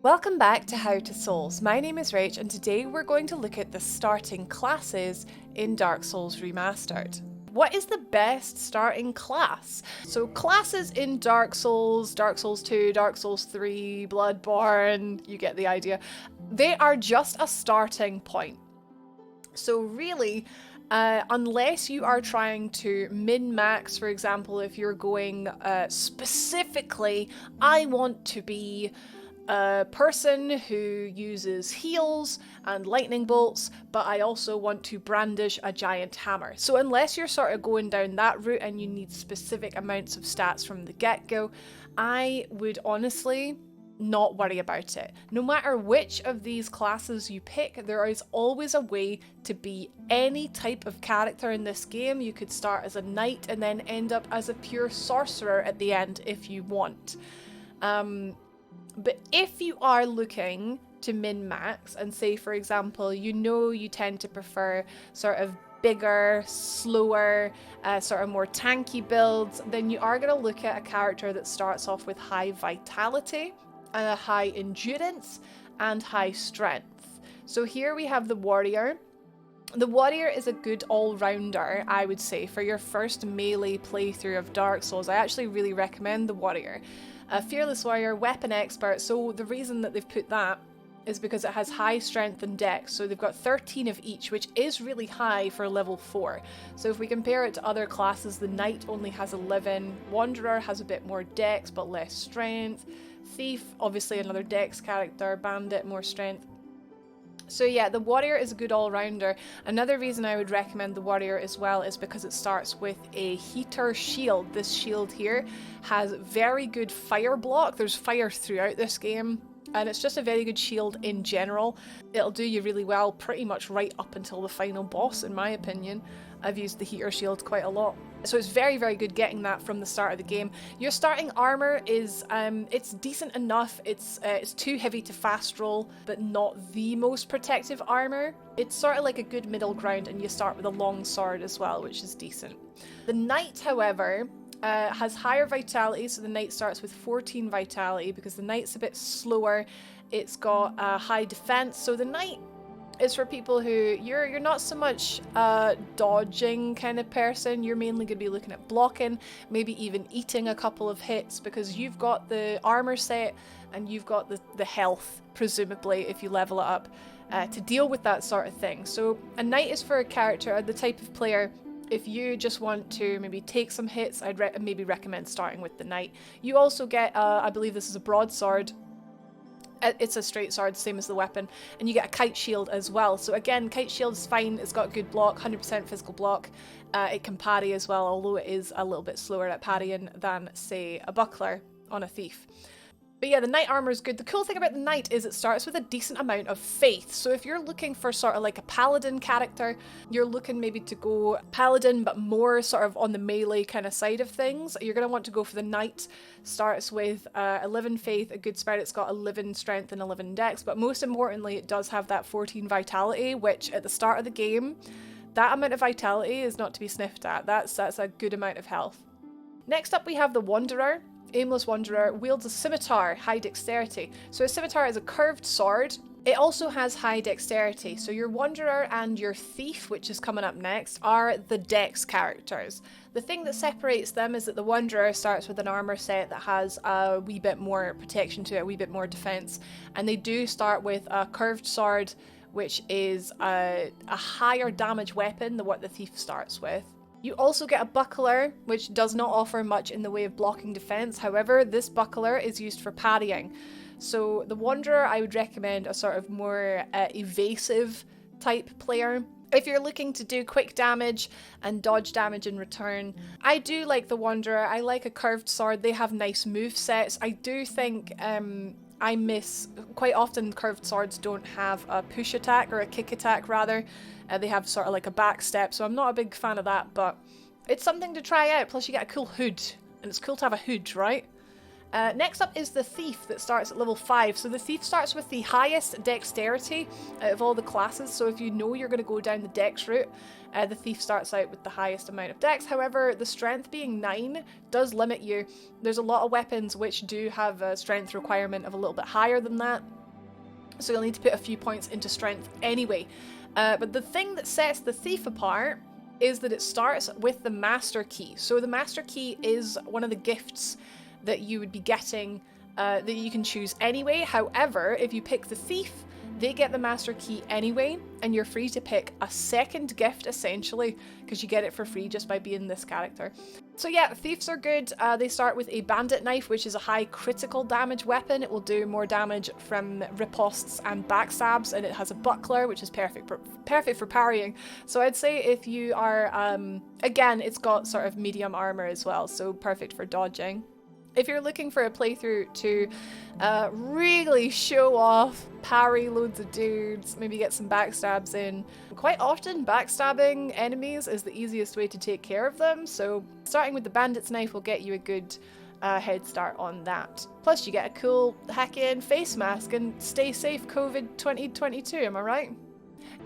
Welcome back to How to Souls. My name is Rach and today we're going to look at the starting classes in Dark Souls Remastered. What is the best starting class? So classes in Dark Souls 2, Dark Souls 3, Bloodborne, you get the idea. They are just a starting point. So really, unless you are trying to min-max, for example, if you're going specifically, I want to be a person who uses heals and lightning bolts, but I also want to brandish a giant hammer. So unless you're sort of going down that route and you need specific amounts of stats from the get-go, I would honestly not worry about it. No matter which of these classes you pick, there is always a way to be any type of character in this game. You could start as a knight and then end up as a pure sorcerer at the end if you want. But if you are looking to min-max and say, for example, you tend to prefer sort of bigger, slower, sort of more tanky builds, then you are going to look at a character that starts off with high vitality, high endurance, and high strength. So here we have the warrior. The warrior is a good all-rounder, I would say, for your first melee playthrough of Dark Souls. I actually really recommend the warrior. A fearless warrior, weapon expert, so the reason that they've put that is because it has high strength and dex, so they've got 13 of each, which is really high for level 4. So if we compare it to other classes, the knight only has 11, wanderer has a bit more dex but less strength, thief, obviously another dex character, bandit, more strength. So yeah, the warrior is a good all-rounder. Another reason I would recommend the warrior as well is because it starts with a heater shield. This shield here has very good fire block. There's fire throughout this game, and it's just a very good shield in general. It'll do you really well pretty much right up until the final boss, in my opinion. I've used the heater shield quite a lot. So it's very, very good getting that from the start of the game. Your starting armor is, it's decent enough. It's too heavy to fast roll, but not the most protective armor. It's sort of like a good middle ground, and you start with a long sword as well, which is decent. The knight, however, has higher vitality, so the knight starts with 14 vitality because the knight's a bit slower. It's got a high defense, so the knight is for people who you're not so much a dodging kind of person. You're mainly going to be looking at blocking, maybe even eating a couple of hits because you've got the armor set and you've got the health, presumably, if you level it up, to deal with that sort of thing. So a knight is for a character, the type of player. If you just want to maybe take some hits, I'd maybe recommend starting with the knight. You also get, I believe this is a broadsword. It's a straight sword, same as the weapon, and you get a kite shield as well. So again, kite shield is fine, it's got good block, 100% physical block. It can parry as well, although it is a little bit slower at parrying than, say, a buckler on a thief. But yeah, the knight armor is good. The cool thing about the knight is it starts with a decent amount of faith. So if you're looking for sort of like a paladin character, you're looking maybe to go paladin but more sort of on the melee kind of side of things, you're going to want to go for the knight. Starts with 11 faith, a good spirit. It's got 11 strength and 11 dex, but most importantly it does have that 14 vitality, which at the start of the game, that amount of vitality is not to be sniffed at. That's a good amount of health. Next up we have the wanderer. Aimless Wanderer wields a scimitar, high dexterity. So a scimitar is a curved sword. It also has high dexterity. So your Wanderer and your Thief, which is coming up next, are the dex characters. The thing that separates them is that the Wanderer starts with an armor set that has a wee bit more protection to it, a wee bit more defense. And they do start with a curved sword, which is a higher damage weapon than what the Thief starts with. You also get a buckler, which does not offer much in the way of blocking defense. However, this buckler is used for parrying. So the Wanderer, I would recommend a sort of more evasive type player. If you're looking to do quick damage and dodge damage in return, I do like the Wanderer. I like a curved sword. They have nice move sets. I do think I miss, quite often curved swords don't have a push attack or a kick attack rather. They have sort of like a back step, so I'm not a big fan of that, but it's something to try out. Plus you get a cool hood, and it's cool to have a hood, right? Next up is the Thief that starts at level 5. So the Thief starts with the highest dexterity out of all the classes. So if you know you're going to go down the dex route, the Thief starts out with the highest amount of dex. However, the strength being 9 does limit you. There's a lot of weapons which do have a strength requirement of a little bit higher than that. so you'll need to put a few points into strength anyway. But the thing that sets the thief apart is that it starts with the master key. So the master key is one of the gifts that you would be getting that you can choose anyway. However, if you pick the thief, they get the master key anyway, and you're free to pick a second gift essentially, because you get it for free just by being this character. So yeah, thieves are good. They start with a bandit knife, which is a high critical damage weapon. It will do more damage from riposts and backstabs, and it has a buckler, which is perfect for parrying. So I'd say if you are, again, it's got sort of medium armor as well, so perfect for dodging. If you're looking for a playthrough to really show off, parry loads of dudes, maybe get some backstabs in, quite often backstabbing enemies is the easiest way to take care of them, so starting with the bandit's knife will get you a good head start on that. Plus you get a cool hack-in face mask and stay safe COVID 2022, am I right?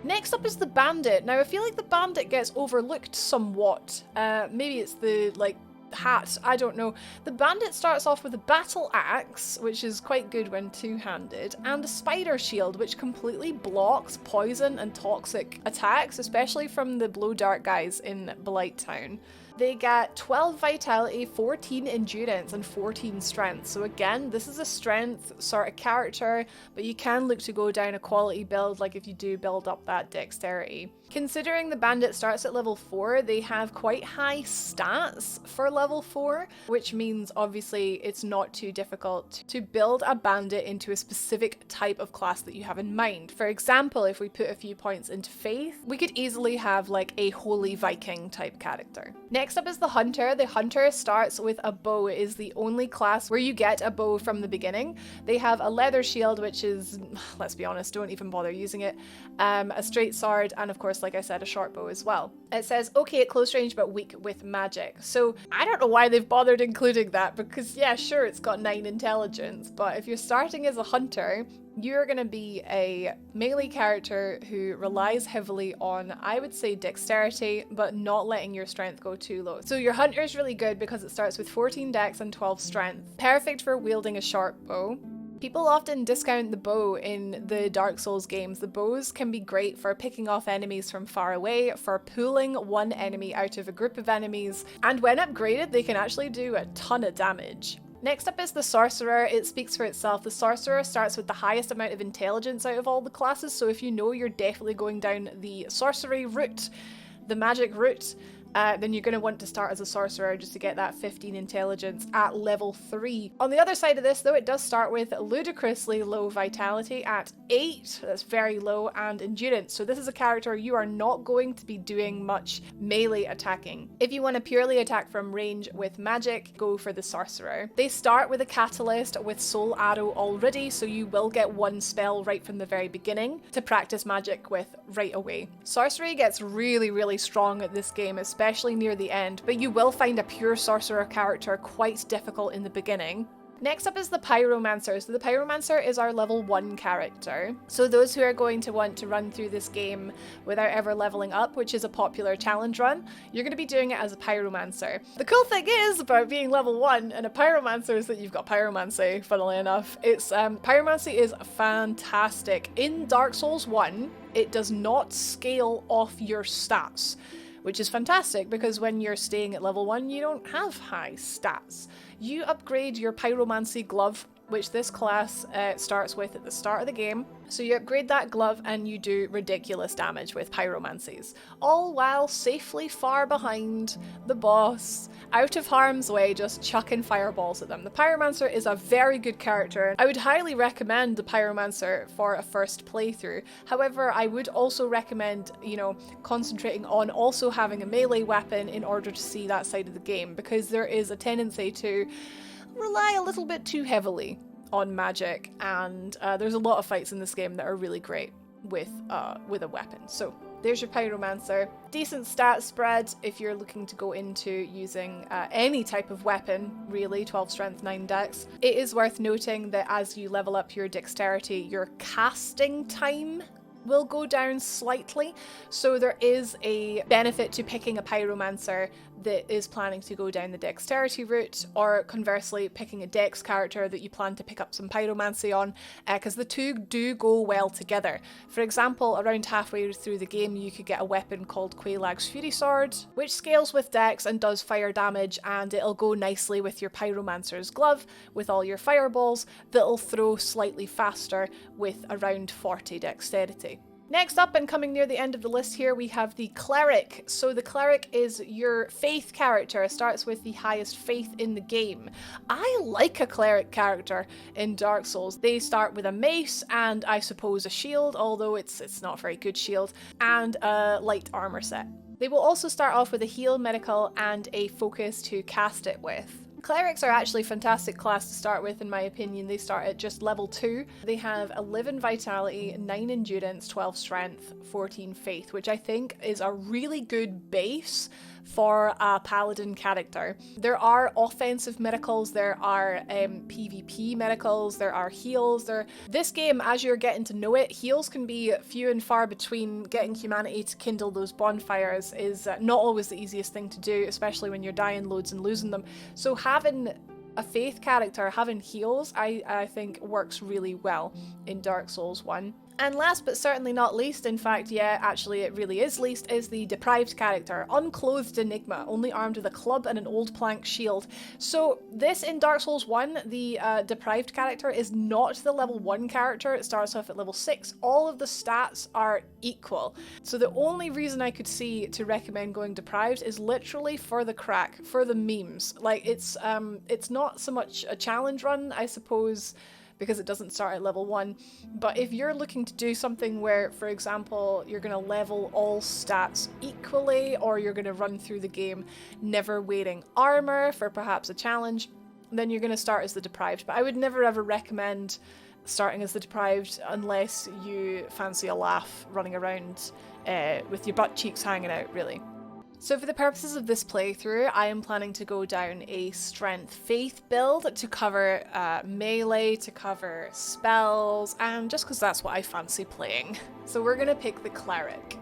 Next up is the bandit. Now I feel like the bandit gets overlooked somewhat. Maybe it's the hat, I don't know. The bandit starts off with a battle axe, which is quite good when two-handed, and a spider shield, which completely blocks poison and toxic attacks, especially from the blow dart guys in Blighttown. They get 12 vitality, 14 endurance, and 14 strength. So again, this is a strength sort of character, but you can look to go down a quality build, like if you do build up that dexterity. Considering the bandit starts at level 4, they have quite high stats for level 4, which means obviously it's not too difficult to build a bandit into a specific type of class that you have in mind. For example, if we put a few points into faith, we could easily have like a holy Viking type character. Next up is the hunter. The hunter starts with a bow. It is the only class where you get a bow from the beginning. They have a leather shield, which is, let's be honest, don't even bother using it, a straight sword, and of course, like I said, a short bow as well. It says okay at close range but weak with magic. So I don't know why they've bothered including that, because yeah, sure, it's got 9 intelligence, but if you're starting as a hunter, you're going to be a melee character who relies heavily on, I would say, dexterity, but not letting your strength go too low. So your hunter is really good because it starts with 14 dex and 12 strength. Perfect for wielding a short bow. People often discount the bow in the Dark Souls games. The bows can be great for picking off enemies from far away, for pulling one enemy out of a group of enemies, and when upgraded, they can actually do a ton of damage. Next up is the Sorcerer. It speaks for itself. The Sorcerer starts with the highest amount of intelligence out of all the classes, so if you know you're definitely going down the sorcery route, the magic route, then you're going to want to start as a sorcerer just to get that 15 intelligence at level 3. On the other side of this, though, it does start with ludicrously low vitality at 8, that's very low, and endurance. So this is a character you are not going to be doing much melee attacking. If you want to purely attack from range with magic, go for the sorcerer. They start with a catalyst with soul arrow already, so you will get one spell right from the very beginning to practice magic with right away. Sorcery gets really, really strong at this game, especially near the end, but you will find a pure sorcerer character quite difficult in the beginning. Next up is the Pyromancer. So the Pyromancer is our level 1 character. So those who are going to want to run through this game without ever leveling up, which is a popular challenge run, you're going to be doing it as a Pyromancer. The cool thing is about being level 1 and a Pyromancer is that you've got Pyromancy, funnily enough. Pyromancy is fantastic. In Dark Souls 1, it does not scale off your stats, which is fantastic because when you're staying at level 1, you don't have high stats. You upgrade your Pyromancy glove, which this class starts with at the start of the game. So you upgrade that glove and you do ridiculous damage with pyromancies, all while safely far behind the boss, out of harm's way, just chucking fireballs at them. The Pyromancer is a very good character. I would highly recommend the Pyromancer for a first playthrough. However, I would also recommend, concentrating on also having a melee weapon in order to see that side of the game, because there is a tendency to rely a little bit too heavily on magic, and there's a lot of fights in this game that are really great with a weapon. So there's your Pyromancer. Decent stat spread if you're looking to go into using any type of weapon, really. 12 strength, 9 dex. It is worth noting that as you level up your dexterity, your casting time will go down slightly, so there is a benefit to picking a Pyromancer that is planning to go down the dexterity route, or conversely picking a dex character that you plan to pick up some pyromancy on, because the two do go well together. For example, around halfway through the game you could get a weapon called Quaelag's Fury Sword, which scales with dex and does fire damage, and it'll go nicely with your Pyromancer's glove with all your fireballs that'll throw slightly faster with around 40 dexterity. Next up, and coming near the end of the list here, we have the Cleric. So the Cleric is your faith character. It starts with the highest faith in the game. I like a Cleric character in Dark Souls. They start with a mace and I suppose a shield, although it's not a very good shield, and a light armor set. They will also start off with a heal, medical, and a focus to cast it with. Clerics are actually a fantastic class to start with, in my opinion. They start at just level 2. They have 11 vitality, 9 endurance, 12 strength, 14 faith, which I think is a really good base for a paladin character. There are offensive medicals, there are PvP medicals, there are heals. This game, as you're getting to know it, heals can be few and far between. Getting humanity to kindle those bonfires is not always the easiest thing to do, especially when you're dying loads and losing them. So having a faith character, having heals, I think works really well in Dark Souls 1. And last but certainly not least, in fact, yeah, actually it really is least, is the Deprived character. Unclothed Enigma, only armed with a club and an old plank shield. So this, in Dark Souls 1, the Deprived character is not the level 1 character. It starts off at level 6. All of the stats are equal. So the only reason I could see to recommend going Deprived is literally for the crack, for the memes. Like, it's not so much a challenge run, I suppose, because it doesn't start at level 1. But if you're looking to do something where, for example, you're going to level all stats equally, or you're going to run through the game never wearing armor for perhaps a challenge, then you're going to start as the Deprived. But I would never ever recommend starting as the Deprived unless you fancy a laugh running around with your butt cheeks hanging out, really. So for the purposes of this playthrough, I am planning to go down a strength faith build to cover melee, to cover spells, and just because that's what I fancy playing. So we're going to pick the Cleric.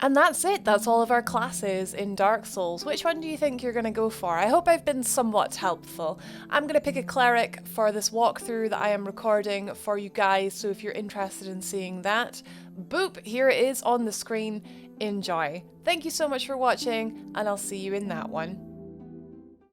And that's it, that's all of our classes in Dark Souls. Which one do you think you're going to go for? I hope I've been somewhat helpful. I'm going to pick a Cleric for this walkthrough that I am recording for you guys, so if you're interested in seeing that, boop, here it is on the screen. Enjoy. Thank you so much for watching, and I'll see you in that one.